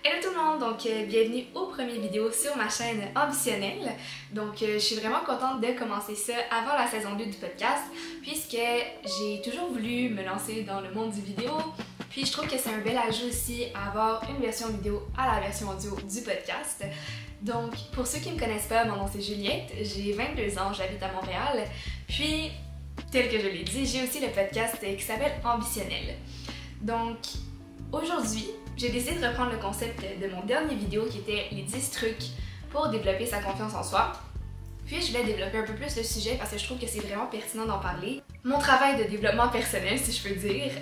Hello tout le monde, donc bienvenue aux premières vidéos sur ma chaîne Ambitionnelle. Donc je suis vraiment contente de commencer ça avant la saison 2 du podcast puisque j'ai toujours voulu me lancer dans le monde du vidéo. Puis je trouve que c'est un bel ajout aussi à avoir une version vidéo à la version audio du podcast. Donc pour ceux qui ne me connaissent pas, mon nom c'est Juliette, j'ai 22 ans, j'habite à Montréal. Puis tel que je l'ai dit, j'ai aussi le podcast qui s'appelle Ambitionnelle. Donc aujourd'hui, j'ai décidé de reprendre le concept de mon dernier vidéo qui était les 10 trucs pour développer sa confiance en soi. Puis je voulais développer un peu plus le sujet parce que je trouve que c'est vraiment pertinent d'en parler. Mon travail de développement personnel, si je peux dire,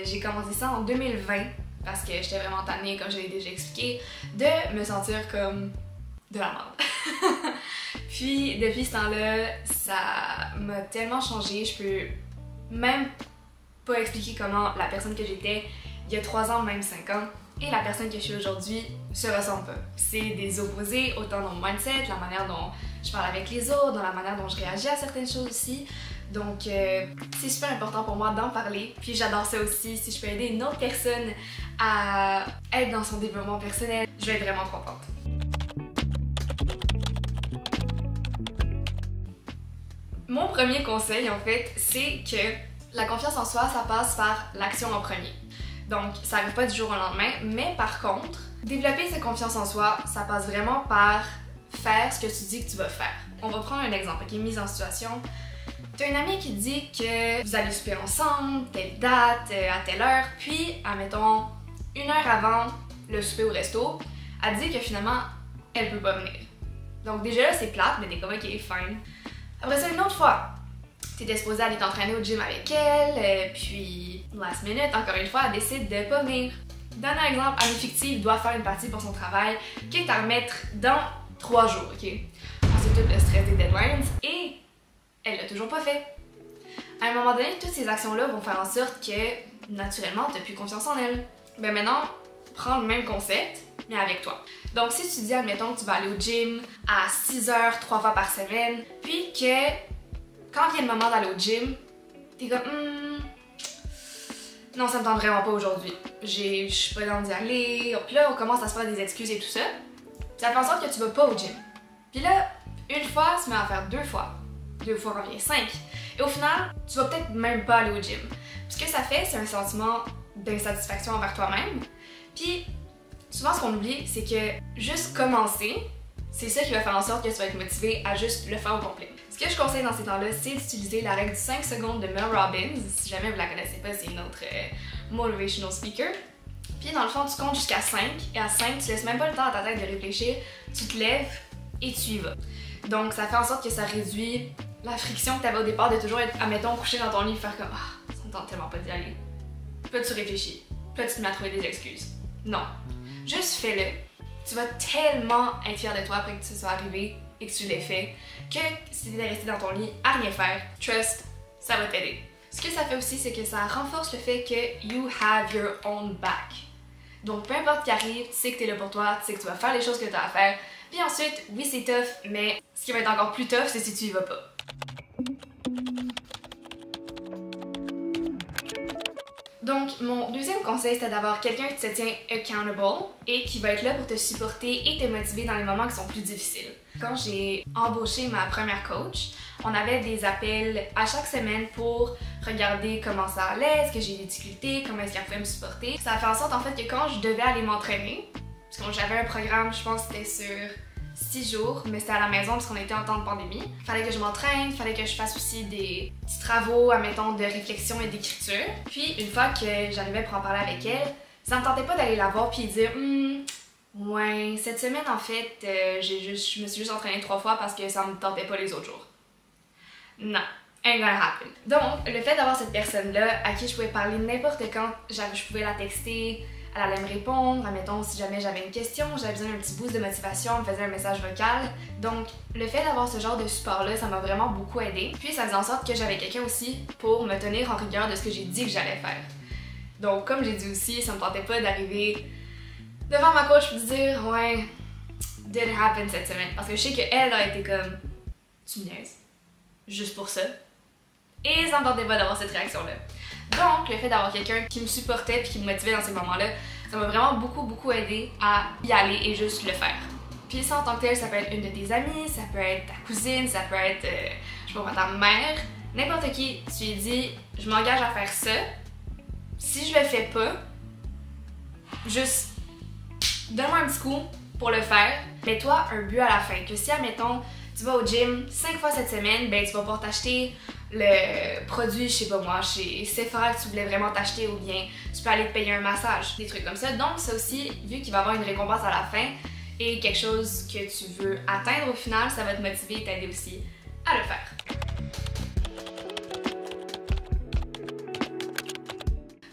j'ai commencé ça en 2020 parce que j'étais vraiment tannée, comme je l'ai déjà expliqué, de me sentir comme de la merde. Puis depuis ce temps-là, ça m'a tellement changé, je peux même pas expliquer comment la personne que j'étais il y a 3 ans, même 5 ans, et la personne que je suis aujourd'hui se ressemblent pas. C'est des opposés, autant dans mon mindset, la manière dont je parle avec les autres, dans la manière dont je réagis à certaines choses aussi. Donc c'est super important pour moi d'en parler. Puis j'adore ça aussi, si je peux aider une autre personne à être dans son développement personnel, je vais être vraiment contente. Mon premier conseil en fait, c'est que la confiance en soi, ça passe par l'action en premier. Donc, ça n'arrive pas du jour au lendemain, mais par contre, développer sa confiance en soi, ça passe vraiment par faire ce que tu dis que tu vas faire. On va prendre un exemple, qui est mise en situation. Tu as une amie qui dit que vous allez souper ensemble, telle date, à telle heure, puis, admettons, 1 heure avant le souper au resto, elle dit que finalement, elle peut pas venir. Donc déjà là, c'est plate, mais t'es comme ok, fine. Après ça, une autre fois, t'étais supposée aller t'entraîner au gym avec elle, puis last minute, encore une fois, elle décide de pas venir. Donne un exemple, amie fictive doit faire une partie pour son travail qui est à remettre dans 3 jours, ok? On sait tout le stress des deadlines et elle l'a toujours pas fait. À un moment donné, toutes ces actions-là vont faire en sorte que, naturellement, t'as plus confiance en elle. Ben maintenant, prends le même concept, mais avec toi. Donc si tu dis, admettons, que tu vas aller au gym à 6 heures 3 fois par semaine, puis que quand vient le moment d'aller au gym, t'es comme non, ça me tente vraiment pas aujourd'hui. Je suis pas dans d'y aller. Puis là, on commence à se faire des excuses et tout ça. Puis ça fait en sorte que tu vas pas au gym. Puis là, une fois, tu mets à faire 2 fois. 2 fois revient 5. Et au final, tu vas peut-être même pas aller au gym. Puis ce que ça fait, c'est un sentiment d'insatisfaction envers toi-même. Puis souvent, ce qu'on oublie, c'est que juste commencer, c'est ça qui va faire en sorte que tu vas être motivé à juste le faire au complet. Ce que je conseille dans ces temps-là, c'est d'utiliser la règle du 5 secondes de Mel Robbins. Si jamais vous la connaissez pas, c'est une autre motivational speaker. Puis dans le fond, tu comptes jusqu'à 5 et à 5, tu laisses même pas le temps à ta tête de réfléchir, tu te lèves et tu y vas. Donc ça fait en sorte que ça réduit la friction que tu avais au départ de toujours être, admettons, couché dans ton lit et faire comme ça me tente tellement pas d'y aller. Puis là tu réfléchis, puis là tu te mets à trouver des excuses. Non, juste fais-le. Tu vas tellement être fier de toi après que ça soit arrivé et que tu l'aies fait, que si tu es resté dans ton lit à rien faire, trust, ça va t'aider. Ce que ça fait aussi, c'est que ça renforce le fait que you have your own back. Donc peu importe ce qui arrive, tu sais que tu es là pour toi, tu sais que tu vas faire les choses que tu as à faire. Puis ensuite, oui c'est tough, mais ce qui va être encore plus tough, c'est si tu y vas pas. Donc, mon deuxième conseil, c'est d'avoir quelqu'un qui te tient accountable et qui va être là pour te supporter et te motiver dans les moments qui sont plus difficiles. Quand j'ai embauché ma première coach, on avait des appels à chaque semaine pour regarder comment ça allait, est-ce que j'ai des difficultés, comment est-ce qu'elle pouvait me supporter. Ça a fait en sorte en fait que quand je devais aller m'entraîner, parce que j'avais un programme, je pense que c'était sur 6 jours, mais c'était à la maison parce qu'on était en temps de pandémie. Fallait que je m'entraîne, fallait que je fasse aussi des petits travaux, admettons, de réflexion et d'écriture. Puis une fois que j'arrivais pour en parler avec elle, ça me tentait pas d'aller la voir puis dire ouais, cette semaine en fait, je me suis juste entraînée 3 fois parce que ça me tentait pas les autres jours. Non, ain't gonna happen. Donc, le fait d'avoir cette personne-là à qui je pouvais parler n'importe quand, je pouvais la texter, elle allait me répondre, admettons, si jamais j'avais une question, j'avais besoin d'un petit boost de motivation, elle me faisait un message vocal. Donc, le fait d'avoir ce genre de support-là, ça m'a vraiment beaucoup aidé. Puis, ça faisait en sorte que j'avais quelqu'un aussi pour me tenir en rigueur de ce que j'ai dit que j'allais faire. Donc, comme j'ai dit aussi, ça me tentait pas d'arriver devant ma coach et de dire « Ouais, didn't happen cette semaine. » Parce que je sais qu'elle a été comme « Tu me niaises. Juste pour ça. » Et ça me tentait pas d'avoir cette réaction-là. Donc, le fait d'avoir quelqu'un qui me supportait et qui me motivait dans ces moments-là, Ça m'a vraiment beaucoup aidé à y aller et juste le faire. Puis ça en tant que tel, ça peut être une de tes amies, ça peut être ta cousine, ça peut être, je sais pas, ta mère, n'importe qui. Tu lui dis, je m'engage à faire ça. Si je le fais pas, juste donne-moi un petit coup pour le faire. Mets-toi un but à la fin. Que si, admettons, tu vas au gym 5 fois cette semaine, ben tu vas pouvoir t'acheter le produit, je sais pas moi, chez Sephora que tu voulais vraiment t'acheter, ou bien tu peux aller te payer un massage, des trucs comme ça. Donc ça aussi, vu qu'il va y avoir une récompense à la fin et quelque chose que tu veux atteindre au final, ça va te motiver et t'aider aussi à le faire.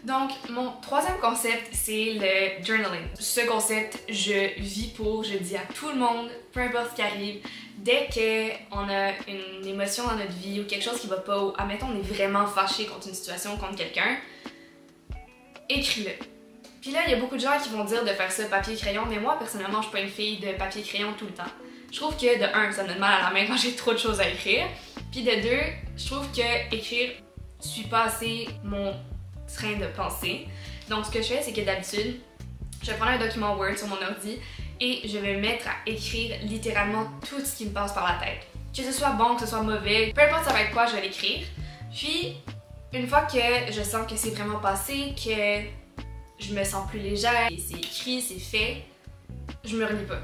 Donc, mon troisième concept, c'est le journaling. Ce concept, je vis pour, je le dis à tout le monde, peu importe ce qui arrive, dès qu'on a une émotion dans notre vie ou quelque chose qui va pas, ou admettons on est vraiment fâché contre une situation, contre quelqu'un, écris-le. Puis là, il y a beaucoup de gens qui vont dire de faire ça papier-crayon, mais moi, personnellement, je suis pas une fille de papier-crayon tout le temps. Je trouve que, de un, ça me donne mal à la main quand j'ai trop de choses à écrire, puis de deux, je trouve que écrire suit pas assez mon train de pensée. Donc ce que je fais, c'est que d'habitude, je vais prendre un document Word sur mon ordi et je vais me mettre à écrire littéralement tout ce qui me passe par la tête. Que ce soit bon, que ce soit mauvais, peu importe ça va être quoi, je vais l'écrire. Puis, une fois que je sens que c'est vraiment passé, que je me sens plus légère, et c'est écrit, c'est fait, je me relis pas.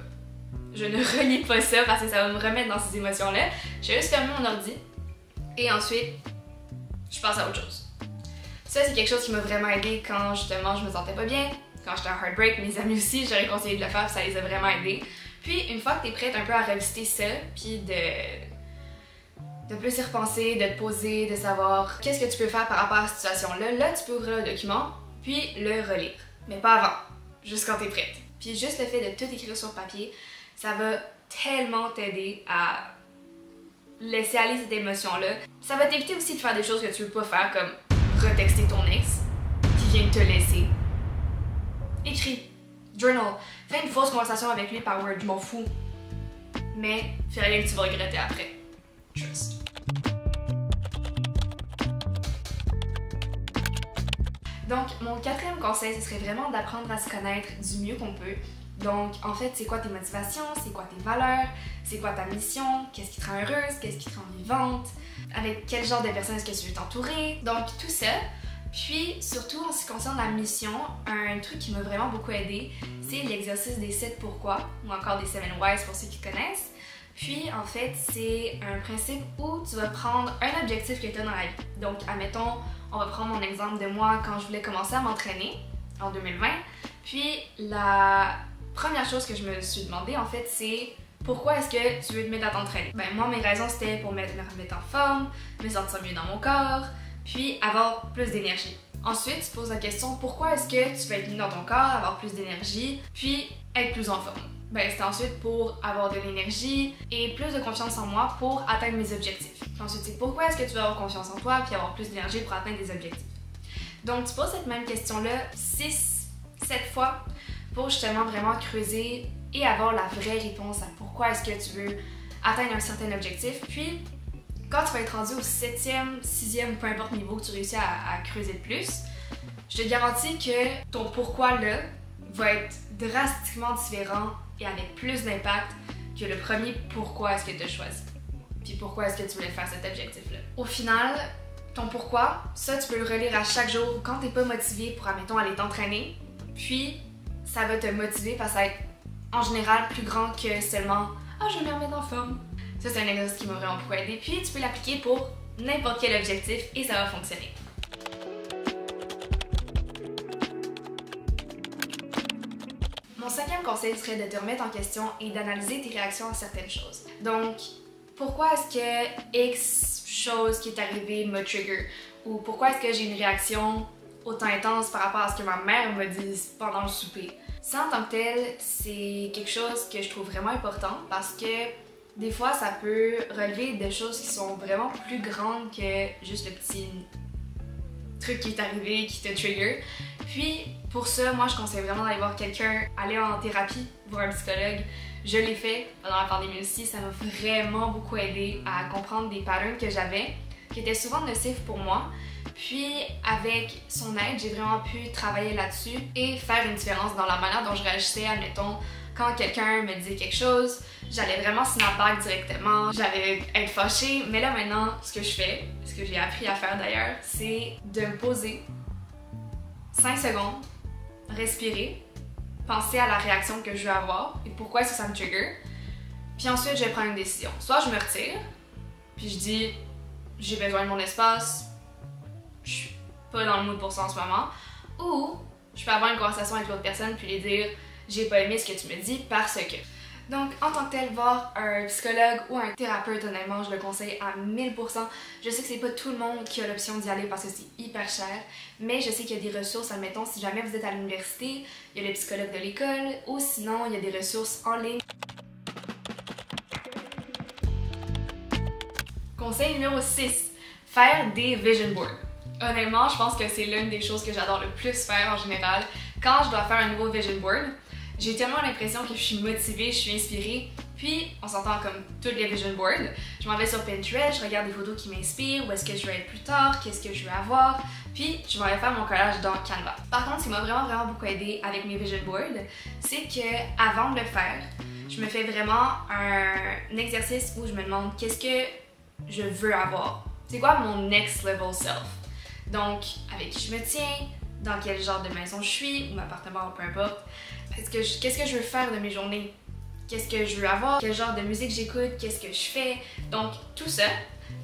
Je ne relis pas ça parce que ça va me remettre dans ces émotions-là. Je vais juste fermer mon ordi et ensuite, je passe à autre chose. Ça, c'est quelque chose qui m'a vraiment aidé quand justement je me sentais pas bien, quand j'étais en heartbreak. Mes amis aussi, j'aurais conseillé de le faire, ça les a vraiment aidés. Puis, une fois que t'es prête un peu à revisiter ça, puis de plus y repenser, de te poser, de savoir qu'est-ce que tu peux faire par rapport à cette situation-là, là, tu peux ouvrir le document, puis le relire. Mais pas avant, juste quand t'es prête. Puis juste le fait de tout écrire sur papier, ça va tellement t'aider à laisser aller cette émotion-là. Ça va t'éviter aussi de faire des choses que tu veux pas faire, comme retexter ton ex qui vient de te laisser. Écris, journal, fais une fausse conversation avec lui par Word, je m'en fous. Mais fais rien que tu vas regretter après. Trust. Donc, mon quatrième conseil, ce serait vraiment d'apprendre à se connaître du mieux qu'on peut. Donc, en fait, c'est quoi tes motivations, c'est quoi tes valeurs, c'est quoi ta mission, qu'est-ce qui te rend heureuse, qu'est-ce qui te rend vivante, avec quel genre de personnes est-ce que tu veux t'entourer. Donc, tout ça. Puis, surtout en ce qui concerne la mission, un truc qui m'a vraiment beaucoup aidé, c'est l'exercice des 7 pourquoi, ou encore des 7 whys pour ceux qui connaissent. Puis, en fait, c'est un principe où tu vas prendre un objectif que tu as dans la vie. Donc, admettons, on va prendre mon exemple de moi quand je voulais commencer à m'entraîner en 2020. Puis, la première chose que je me suis demandé, en fait, c'est pourquoi est-ce que tu veux te mettre à t'entraîner? Ben, moi, mes raisons, c'était pour me remettre en forme, me sentir mieux dans mon corps, puis avoir plus d'énergie. Ensuite, tu te poses la question, pourquoi est-ce que tu veux être mieux dans ton corps, avoir plus d'énergie, puis être plus en forme? Ben, c'était ensuite pour avoir de l'énergie et plus de confiance en moi pour atteindre mes objectifs. Puis ensuite, c'est pourquoi est-ce que tu veux avoir confiance en toi puis avoir plus d'énergie pour atteindre des objectifs. Donc, tu poses cette même question-là 6-7 fois pour justement vraiment creuser et avoir la vraie réponse à pourquoi est-ce que tu veux atteindre un certain objectif. Puis, quand tu vas être rendu au 7e, 6e, peu importe niveau que tu réussis à creuser le plus, je te garantis que ton pourquoi là va être drastiquement différent et avec plus d'impact que le premier pourquoi est-ce que tu as choisi. Puis pourquoi est-ce que tu voulais faire cet objectif-là. Au final, ton pourquoi, ça tu peux le relire à chaque jour quand t'es pas motivé pour, admettons, aller t'entraîner. Puis ça va te motiver parce que ça va être en général plus grand que seulement « Ah, je vais me remettre en forme ». Ça, c'est un exercice qui m'a vraiment beaucoup aidé. Puis tu peux l'appliquer pour n'importe quel objectif et ça va fonctionner. Mon 5e conseil serait de te remettre en question et d'analyser tes réactions à certaines choses. Donc, pourquoi est-ce que X chose qui est arrivée m'a trigger? Ou pourquoi est-ce que j'ai une réaction autant intense par rapport à ce que ma mère me dit pendant le souper? Ça, en tant que tel, c'est quelque chose que je trouve vraiment important parce que des fois, ça peut relever des choses qui sont vraiment plus grandes que juste le petit truc qui est arrivé, qui te trigger. Puis, pour ça, moi, je conseille vraiment d'aller voir quelqu'un, aller en thérapie, voir un psychologue. Je l'ai fait pendant la pandémie aussi, ça m'a vraiment beaucoup aidé à comprendre des patterns que j'avais, qui étaient souvent nocifs pour moi. Puis avec son aide, j'ai vraiment pu travailler là-dessus et faire une différence dans la manière dont je réagissais, admettons, quand quelqu'un me disait quelque chose, j'allais vraiment snapback directement, j'allais être fâchée, mais là maintenant, ce que je fais, ce que j'ai appris à faire d'ailleurs, c'est de me poser 5 secondes, respirer, penser à la réaction que je veux avoir et pourquoi est-ce que ça me trigger, puis ensuite je vais prendre une décision. Soit je me retire, puis je dis j'ai besoin de mon espace, je suis pas dans le mood pour ça en ce moment, ou je peux avoir une conversation avec l'autre personne puis lui dire j'ai pas aimé ce que tu me dis parce que. Donc en tant que tel, voir un psychologue ou un thérapeute, honnêtement, je le conseille à 1000%. Je sais que c'est pas tout le monde qui a l'option d'y aller parce que c'est hyper cher, mais je sais qu'il y a des ressources, admettons, si jamais vous êtes à l'université, il y a le psychologue de l'école, ou sinon il y a des ressources en ligne. Conseil numéro 6, faire des vision boards. Honnêtement, je pense que c'est l'une des choses que j'adore le plus faire en général. Quand je dois faire un nouveau vision board, j'ai tellement l'impression que je suis motivée, je suis inspirée, puis on s'entend comme toutes les vision boards. Je m'en vais sur Pinterest, je regarde des photos qui m'inspirent, où est-ce que je veux être plus tard, qu'est-ce que je veux avoir, puis je m'en vais faire mon collage dans Canva. Par contre, ce qui m'a vraiment beaucoup aidé avec mes vision boards, c'est que avant de le faire, je me fais vraiment un exercice où je me demande qu'est-ce que je veux avoir. C'est quoi mon next level self? Donc, avec qui je me tiens, dans quel genre de maison je suis, ou mon appartement, peu importe. Qu'est-ce que je veux faire de mes journées? Qu'est-ce que je veux avoir? Quel genre de musique j'écoute? Qu'est-ce que je fais? Donc, tout ça.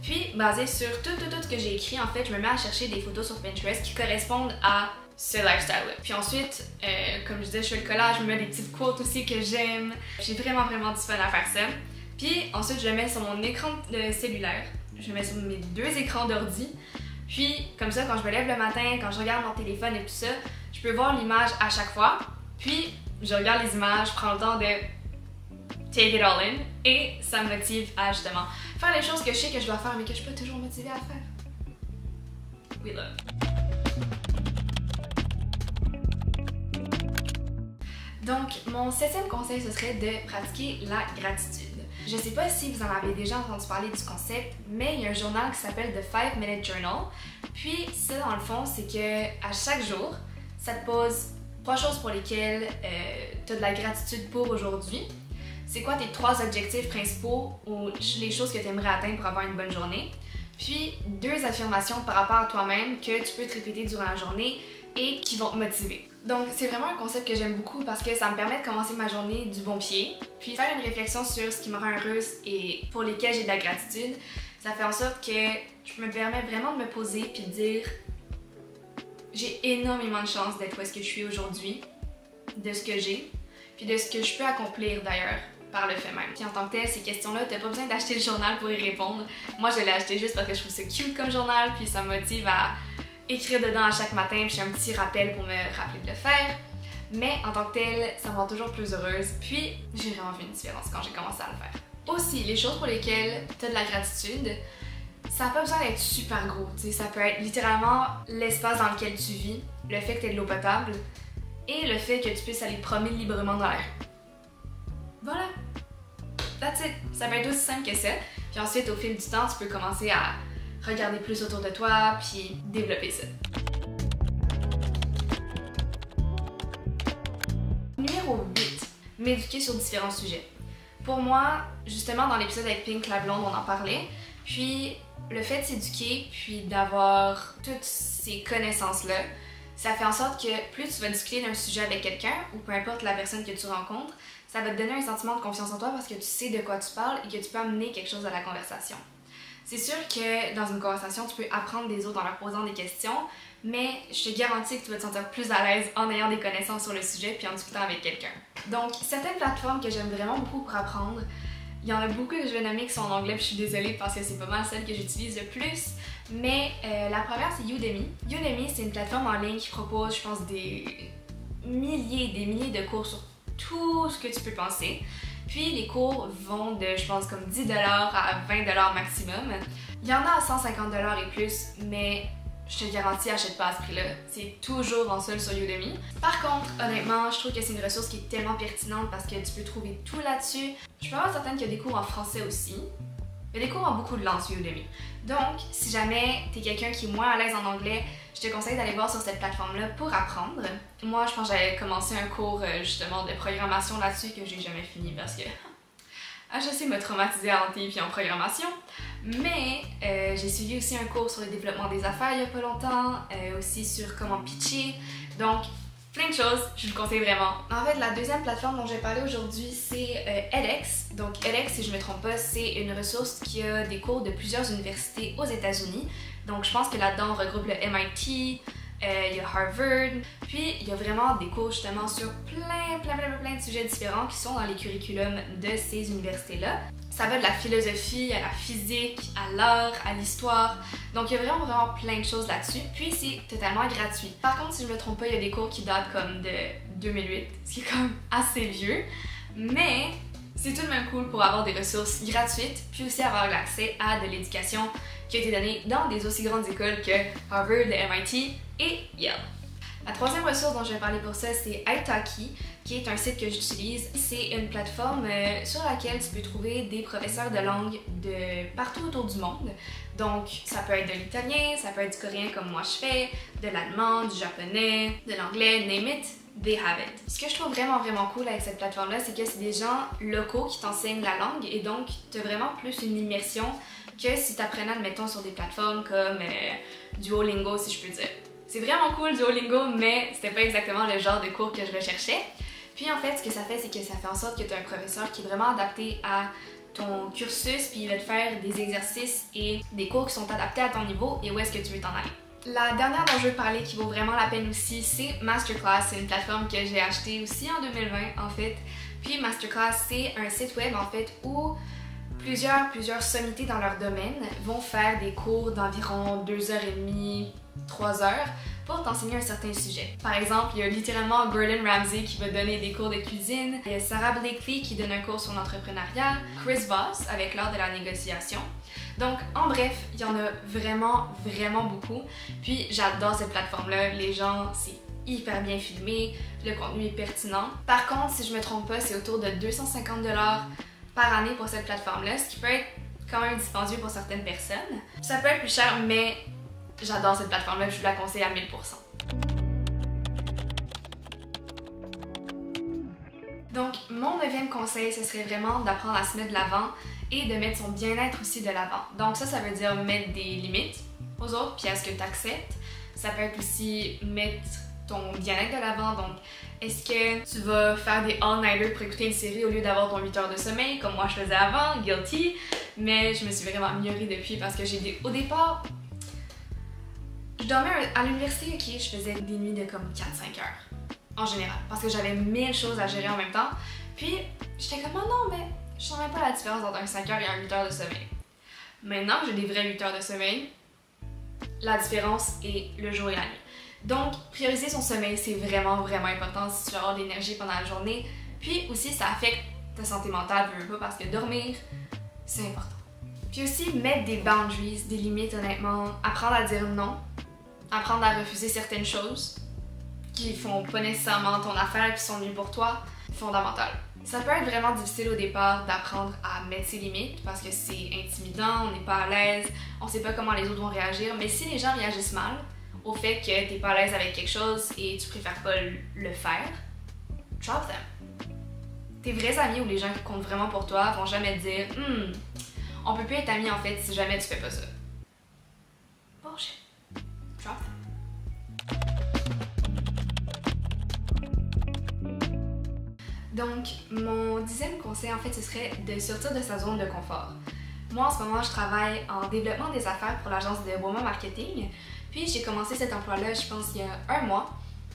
Puis, basé sur tout ce que j'ai écrit, en fait, je me mets à chercher des photos sur Pinterest qui correspondent à ce lifestyle-là. Puis ensuite, comme je disais, je fais le collage, je me mets des petites quotes aussi que j'aime. J'ai vraiment du fun à faire ça. Puis ensuite, je le mets sur mon écran de cellulaire. Je le mets sur mes 2 écrans d'ordi. Puis, comme ça, quand je me lève le matin, quand je regarde mon téléphone et tout ça, je peux voir l'image à chaque fois. Puis, je regarde les images, je prends le temps de take it all in et ça me motive à justement faire les choses que je sais que je dois faire mais que je suis pas toujours motivée à faire. We love. Donc, mon 7e conseil, ce serait de pratiquer la gratitude. Je sais pas si vous en avez déjà entendu parler du concept, mais il y a un journal qui s'appelle The 5 Minute Journal. Puis ça, dans le fond, c'est que à chaque jour, ça te pose 3 choses pour lesquelles tu as de la gratitude pour aujourd'hui. C'est quoi tes 3 objectifs principaux ou les choses que tu aimerais atteindre pour avoir une bonne journée. Puis 2 affirmations par rapport à toi-même que tu peux te répéter durant la journée et qui vont te motiver. Donc c'est vraiment un concept que j'aime beaucoup parce que ça me permet de commencer ma journée du bon pied, puis faire une réflexion sur ce qui me rend heureuse et pour lesquels j'ai de la gratitude. Ça fait en sorte que je me permets vraiment de me poser puis de dire j'ai énormément de chance d'être où est-ce que je suis aujourd'hui, de ce que j'ai, puis de ce que je peux accomplir d'ailleurs par le fait même. Puis en tant que tel, ces questions-là, t'as pas besoin d'acheter le journal pour y répondre. Moi, je l'ai acheté juste parce que je trouve ça cute comme journal, puis ça me motive à écrire dedans à chaque matin, puis j'ai un petit rappel pour me rappeler de le faire. Mais en tant que tel, ça me rend toujours plus heureuse, puis j'ai vraiment vu une différence quand j'ai commencé à le faire. Aussi, les choses pour lesquelles t'as de la gratitude, ça n'a pas besoin d'être super gros, tu sais, ça peut être littéralement l'espace dans lequel tu vis, le fait que tu aies de l'eau potable et le fait que tu puisses aller te promener librement dans la rue. Voilà, that's it. Ça peut être aussi simple que ça. Puis ensuite, au fil du temps, tu peux commencer à regarder plus autour de toi puis développer ça. Numéro 8. M'éduquer sur différents sujets. Pour moi, justement, dans l'épisode avec Pink la blonde, on en parlait. Puis le fait de s'éduquer puis d'avoir toutes ces connaissances-là, ça fait en sorte que plus tu vas discuter d'un sujet avec quelqu'un, ou peu importe la personne que tu rencontres, ça va te donner un sentiment de confiance en toi parce que tu sais de quoi tu parles et que tu peux amener quelque chose à la conversation. C'est sûr que dans une conversation, tu peux apprendre des autres en leur posant des questions, mais je te garantis que tu vas te sentir plus à l'aise en ayant des connaissances sur le sujet puis en discutant avec quelqu'un. Donc, certaines plateformes que j'aime vraiment beaucoup pour apprendre, il y en a beaucoup que je vais nommer qui sont en anglais, puis je suis désolée parce que c'est pas mal celle que j'utilise le plus. Mais la première, c'est Udemy. Udemy, c'est une plateforme en ligne qui propose, je pense, des milliers de cours sur tout ce que tu peux penser. Puis les cours vont de, je pense, comme 10$ à 20$ maximum. Il y en a à 150$ et plus, mais je te garantis, achète pas à ce prix-là. C'est toujours en solde sur Udemy. Par contre, honnêtement, je trouve que c'est une ressource qui est tellement pertinente parce que tu peux trouver tout là-dessus. Je suis pas certaine qu'il y a des cours en français aussi. Il y a des cours en beaucoup de langues sur Udemy. Donc, si jamais tu es quelqu'un qui est moins à l'aise en anglais, je te conseille d'aller voir sur cette plateforme-là pour apprendre. Moi, je pense que j'avais commencé un cours justement de programmation là-dessus que j'ai jamais fini parce que HEC m'a traumatisée en TI puis en programmation. Mais j'ai suivi aussi un cours sur le développement des affaires il y a pas longtemps, aussi sur comment pitcher. Donc, plein de choses, je vous conseille vraiment. En fait, la deuxième plateforme dont je vais parler aujourd'hui, c'est edX. Donc edX, si je ne me trompe pas, c'est une ressource qui a des cours de plusieurs universités aux États-Unis. Donc je pense que là-dedans, on regroupe le MIT, il y a Harvard, puis il y a vraiment des cours justement sur plein de sujets différents qui sont dans les curriculums de ces universités-là. Ça va de la philosophie à la physique, à l'art, à l'histoire. Donc il y a vraiment plein de choses là-dessus. Puis c'est totalement gratuit. Par contre, si je me trompe pas, il y a des cours qui datent comme de 2008, ce qui est quand même assez vieux. Mais c'est tout de même cool pour avoir des ressources gratuites, puis aussi avoir l'accès à de l'éducation qui a été donnée dans des aussi grandes écoles que Harvard, le MIT et Yale. La troisième ressource dont je vais parler pour ça, c'est Italki, qui est un site que j'utilise. C'est une plateforme sur laquelle tu peux trouver des professeurs de langue de partout autour du monde. Donc, ça peut être de l'italien, ça peut être du coréen comme moi je fais, de l'allemand, du japonais, de l'anglais, name it, they have it. Ce que je trouve vraiment cool avec cette plateforme-là, c'est que c'est des gens locaux qui t'enseignent la langue et donc tu as vraiment plus une immersion que si tu apprenais, admettons, sur des plateformes comme Duolingo, si je peux dire. C'est vraiment cool Duolingo, mais c'était pas exactement le genre de cours que je recherchais. Puis en fait, ce que ça fait, c'est que ça fait en sorte que tu as un professeur qui est vraiment adapté à ton cursus, puis il va te faire des exercices et des cours qui sont adaptés à ton niveau et où est-ce que tu veux t'en aller. La dernière dont je veux parler qui vaut vraiment la peine aussi, c'est Masterclass. C'est une plateforme que j'ai achetée aussi en 2020 en fait. Puis Masterclass, c'est un site web en fait où plusieurs sommités dans leur domaine vont faire des cours d'environ 2h30, 3 heures pour t'enseigner un certain sujet. Par exemple, il y a littéralement Gordon Ramsay qui va donner des cours de cuisine, il y a Sarah Blakely qui donne un cours sur l'entrepreneuriat, Chris Voss avec l'art de la négociation. Donc, en bref, il y en a vraiment beaucoup. Puis, j'adore cette plateforme-là. Les gens, c'est hyper bien filmé, le contenu est pertinent. Par contre, si je me trompe pas, c'est autour de 250 $ par année pour cette plateforme-là, ce qui peut être quand même dispendieux pour certaines personnes. Ça peut être plus cher, mais j'adore cette plateforme-là, je vous la conseille à 1000%. Donc, mon 9e conseil, ce serait vraiment d'apprendre à se mettre de l'avant et de mettre son bien-être aussi de l'avant. Donc ça veut dire mettre des limites aux autres, puis à ce que tu acceptes. Ça peut être aussi mettre ton bien-être de l'avant, donc est-ce que tu vas faire des all-nighters pour écouter une série au lieu d'avoir ton 8 heures de sommeil, comme moi je faisais avant, guilty, mais je me suis vraiment améliorée depuis parce que au départ, je dormais à l'université, ok, je faisais des nuits de comme 4-5 heures, en général, parce que j'avais 1000 choses à gérer en même temps, puis j'étais comme, oh non, mais je sens même pas la différence entre un 5 heures et un 8 heures de sommeil. Maintenant que j'ai des vrais 8 heures de sommeil, la différence est le jour et la nuit. Donc, prioriser son sommeil, c'est vraiment important si tu veux avoir de l'énergie pendant la journée. Puis aussi, ça affecte ta santé mentale, veux pas, parce que dormir, c'est important. Puis aussi, mettre des boundaries, des limites, honnêtement. Apprendre à dire non. Apprendre à refuser certaines choses qui font pas nécessairement ton affaire et qui sont mieux pour toi, fondamental. Ça peut être vraiment difficile au départ d'apprendre à mettre ses limites parce que c'est intimidant, on n'est pas à l'aise, on sait pas comment les autres vont réagir, mais si les gens réagissent mal au fait que t'es pas à l'aise avec quelque chose et tu préfères pas le faire, drop them. Tes vrais amis ou les gens qui comptent vraiment pour toi vont jamais te dire on peut plus être amis en fait si jamais tu fais pas ça. Bullshit. Drop them. Donc, mon 10e conseil, en fait, ce serait de sortir de sa zone de confort. Moi, en ce moment, je travaille en développement des affaires pour l'agence de Woma Marketing. Puis, j'ai commencé cet emploi-là, je pense, il y a un mois.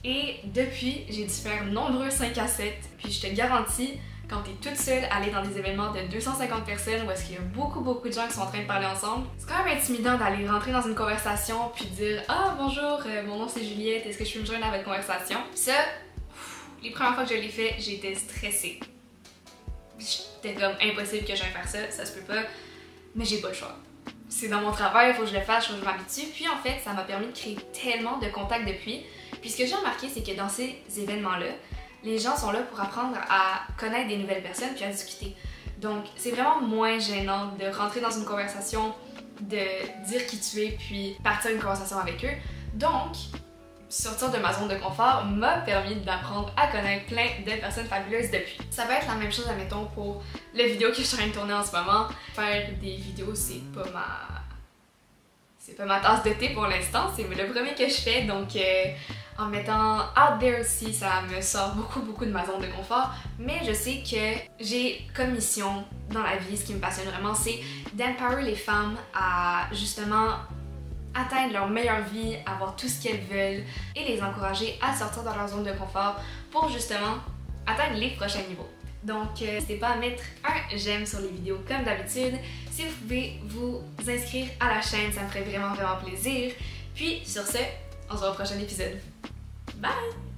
Et depuis, j'ai dû faire nombreux 5 à 7. Puis, je te garantis, quand tu es toute seule, aller dans des événements de 250 personnes où est-ce qu'il y a beaucoup de gens qui sont en train de parler ensemble, c'est quand même intimidant d'aller rentrer dans une conversation puis dire « Ah, bonjour, mon nom c'est Juliette, est-ce que je peux me joindre à votre conversation? » Ça, les premières fois que je l'ai fait, j'étais stressée. C'était comme impossible que j'aille faire ça, ça se peut pas, mais j'ai pas le choix. C'est dans mon travail, il faut que je le fasse, il faut que je m'habitue. Puis en fait, ça m'a permis de créer tellement de contacts depuis. Puis ce que j'ai remarqué, c'est que dans ces événements-là, les gens sont là pour apprendre à connaître des nouvelles personnes puis à discuter. Donc c'est vraiment moins gênant de rentrer dans une conversation, de dire qui tu es, puis partir une conversation avec eux. Donc, sortir de ma zone de confort m'a permis d'apprendre à connaître plein de personnes fabuleuses depuis. Ça va être la même chose, admettons, pour les vidéos que je suis en train de tourner en ce moment. Faire des vidéos, c'est pas ma tasse de thé pour l'instant, c'est le premier que je fais, donc en mettant out there aussi, ça me sort beaucoup de ma zone de confort, mais je sais que j'ai comme mission dans la vie, ce qui me passionne vraiment, c'est d'empower les femmes à justement atteindre leur meilleure vie, avoir tout ce qu'elles veulent et les encourager à sortir de leur zone de confort pour justement atteindre les prochains niveaux. Donc n'hésitez pas à mettre un j'aime sur les vidéos comme d'habitude. Si vous pouvez vous inscrire à la chaîne, ça me ferait vraiment plaisir. Puis sur ce, on se voit au prochain épisode. Bye!